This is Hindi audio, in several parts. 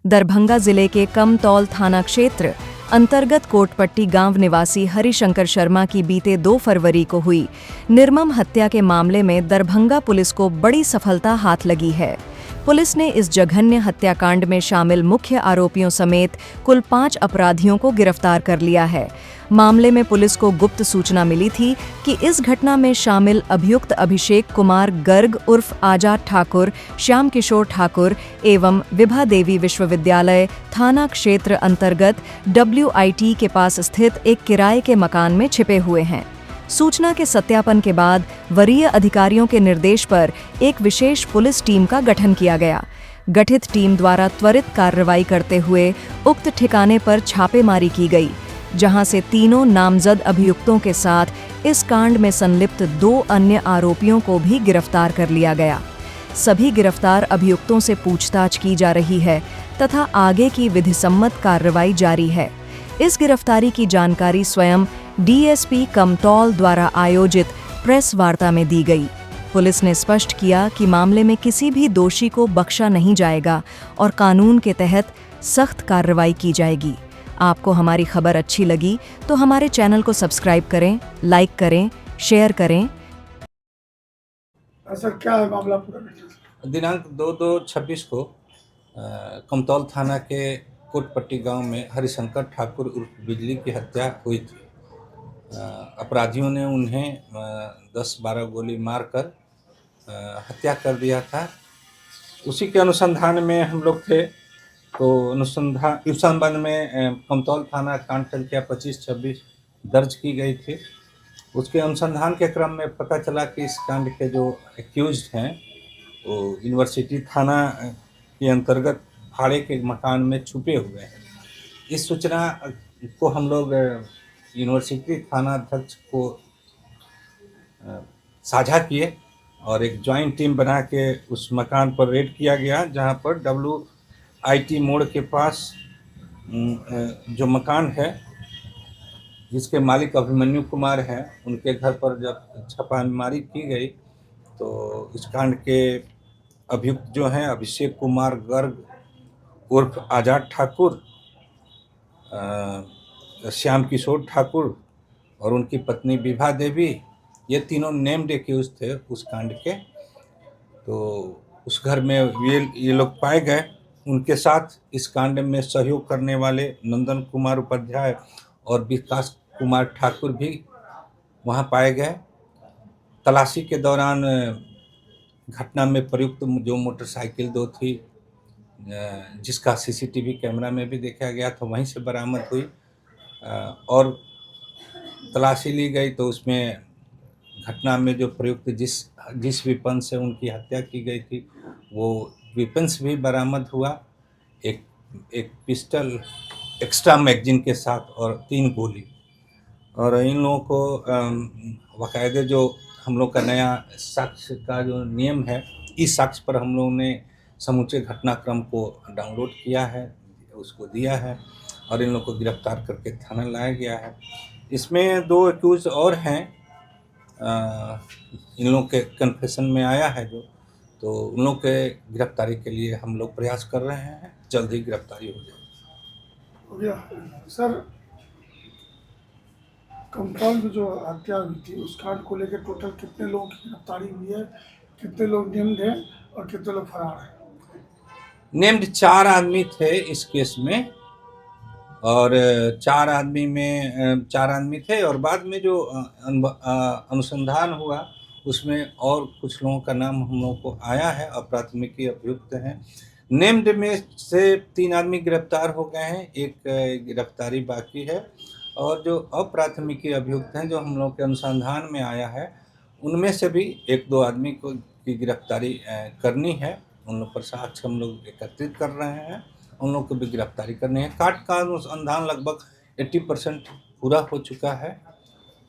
दरभंगा जिले के कमतौल थाना क्षेत्र अंतर्गत कोटपट्टी गांव निवासी हरिशंकर शर्मा की बीते 2 फरवरी को हुई निर्मम हत्या के मामले में दरभंगा पुलिस को बड़ी सफलता हाथ लगी है। पुलिस ने इस जघन्य हत्याकांड में शामिल मुख्य आरोपियों समेत कुल 5 अपराधियों को गिरफ्तार कर लिया है। मामले में पुलिस को गुप्त सूचना मिली थी कि इस घटना में शामिल अभियुक्त अभिषेक कुमार गर्ग उर्फ आजाद ठाकुर, श्याम किशोर ठाकुर एवं विभा देवी विश्वविद्यालय थाना क्षेत्र अंतर्गत WIT के पास स्थित एक किराए के मकान में छिपे हुए हैं। सूचना के सत्यापन के बाद वरीय अधिकारियों के निर्देश पर एक विशेष पुलिस टीम का गठन किया गया। गठित टीम द्वारा त्वरित कार्रवाई करते हुए उक्त ठिकाने पर छापेमारी की गई, जहां से तीनों नामजद अभियुक्तों के साथ इस कांड में संलिप्त 2 अन्य आरोपियों को भी गिरफ्तार कर लिया गया। सभी गिरफ्तार अभियुक्तों से पूछताछ की जा रही है तथा आगे की विधिसम्मत कार्रवाई जारी है। इस गिरफ्तारी की जानकारी स्वयं DSP कमतौल द्वारा आयोजित प्रेस वार्ता में दी गई। पुलिस ने स्पष्ट किया कि मामले में किसी भी दोषी को बख्शा नहीं जाएगा और कानून के तहत सख्त कार्रवाई की जाएगी। आपको हमारी खबर अच्छी लगी तो हमारे चैनल को सब्सक्राइब करें, लाइक करें, शेयर करें। सर क्या है मामला पूरा? दिनांक 2/2/26 को कमतौल थाना के कोटपट्टी गांव में हरिशंकर ठाकुर उर्फ बिजली की हत्या हुई थी। अपराधियों ने उन्हें 10-12 गोली मारकर हत्या कर दिया था। उसी के अनुसंधान में हम लोग थे, तो अनुसंधान इस संबंध में कमतौल थाना कांड संख्या 25-26 दर्ज की गई थी। उसके अनुसंधान के क्रम में पता चला कि इस कांड के जो एक्यूज्ड हैं वो यूनिवर्सिटी थाना के अंतर्गत भाड़े के मकान में छुपे हुए हैं। इस सूचना को हम लोग यूनिवर्सिटी थाना अध्यक्ष को साझा किए और एक जॉइंट टीम बना के उस मकान पर रेड किया गया, जहां पर WIT मोड़ के पास जो मकान है जिसके मालिक अभिमन्यु कुमार हैं, उनके घर पर जब छापामारी की गई तो इस कांड के अभियुक्त जो हैं अभिषेक कुमार गर्ग उर्फ आजाद ठाकुर, श्याम किशोर ठाकुर और उनकी पत्नी विभा देवी, ये तीनों नेम्ड एक्यूज थे उस कांड के। तो उस घर में ये लोग पाए गए। उनके साथ इस कांड में सहयोग करने वाले नंदन कुमार उपाध्याय और विकास कुमार ठाकुर भी वहां पाए गए। तलाशी के दौरान घटना में प्रयुक्त जो मोटरसाइकिल 2 थी, जिसका CCTV कैमरा में भी देखा गया था, वहीं से बरामद हुई और तलाशी ली गई तो उसमें घटना में जो प्रयुक्त जिस वेपन से उनकी हत्या की गई थी वो वेपन्स भी बरामद हुआ। एक पिस्टल एक्स्ट्रा मैगजीन के साथ और 3 गोली। और इन लोगों को बाकायदे जो हम लोग का नया साक्ष्य का जो नियम है, इस साक्ष्य पर हम लोगों ने समूचे घटनाक्रम को डाउनलोड किया है, उसको दिया है और इन लोगों को गिरफ्तार करके थाना लाया गया है। इसमें 2 एक्यूज और हैं, इन लोगों के कन्फेशन में आया है जो, तो उन लोग के गिरफ्तारी के लिए हम लोग प्रयास कर रहे हैं। जल्द ही गिरफ्तारी हो जाएगी। हो गया सर। कमतौल में जो हत्या हुई थी उस कांड को लेकर टोटल कितने लोगों की गिरफ्तारी हुई है, कितने लोग नेम्ड हैं और कितने लोग फरार हैं? नेम्ड 4 आदमी थे इस केस में और 4 आदमी थे और बाद में जो अनुसंधान हुआ उसमें और कुछ लोगों का नाम हम लोगों को आया है और प्राथमिकी अभियुक्त हैं। नेम्ड में से 3 आदमी गिरफ्तार हो गए हैं, एक गिरफ्तारी बाकी है और जो अप्राथमिकी अभियुक्त हैं जो हम लोग के अनुसंधान में आया है उनमें से भी 1-2 आदमी को की गिरफ्तारी करनी है। उन लोग पर साक्ष्य हम लोग एकत्रित कर रहे हैं, उन लोग को भी गिरफ्तारी करनी है। कांड का अनुसंधान लगभग 80% पूरा हो चुका है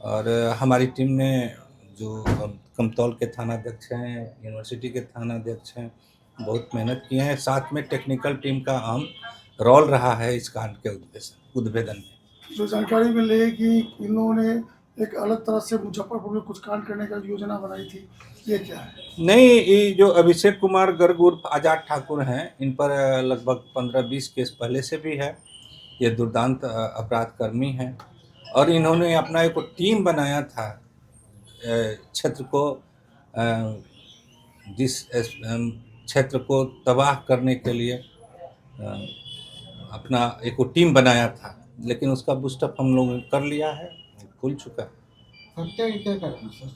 और हमारी टीम ने जो कमतौल के थानाध्यक्ष हैं, यूनिवर्सिटी के थानाध्यक्ष हैं, बहुत मेहनत की है। साथ में टेक्निकल टीम का अहम रोल रहा है इस कांड के उद्भेदन में। जो जानकारी मिली है कि इन्होंने एक अलग तरह से मुजफ्फरपुर में कुछ कांड करने का योजना बनाई थी, ये क्या है? नहीं, ये जो अभिषेक कुमार गर्ग उर्फ आज़ाद ठाकुर हैं, इन पर लगभग 15-20 केस पहले से भी है। ये दुर्दांत अपराध कर्मी हैं और इन्होंने अपना एक टीम बनाया था क्षेत्र को क्षेत्र को तबाह करने के लिए अपना एक टीम बनाया था, लेकिन उसका बूस्टअप हम लोगों ने कर लिया है, खुल चुका है। हत्या की क्या कारण सर?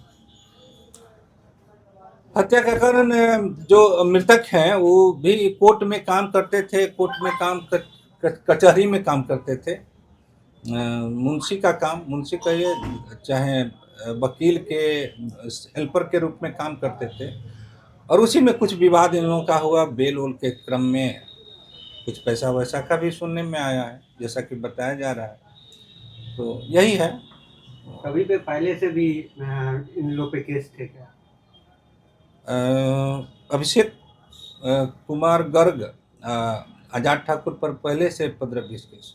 हत्या का कारण जो मृतक हैं वो भी कोर्ट में काम करते थे, कचहरी में काम करते थे। मुंशी कहिए चाहे वकील के हेल्पर के रूप में काम करते थे और उसी में कुछ विवाद इन लोगों का हुआ। बेल वोल के क्रम में कुछ पैसा वैसा का भी सुनने में आया है, जैसा कि बताया जा रहा है। तो यही है। कभी पे पहले से भी इन लोग पे केस थे क्या? अभिषेक कुमार गर्ग आज़ाद ठाकुर पर पहले से 15-20 केस।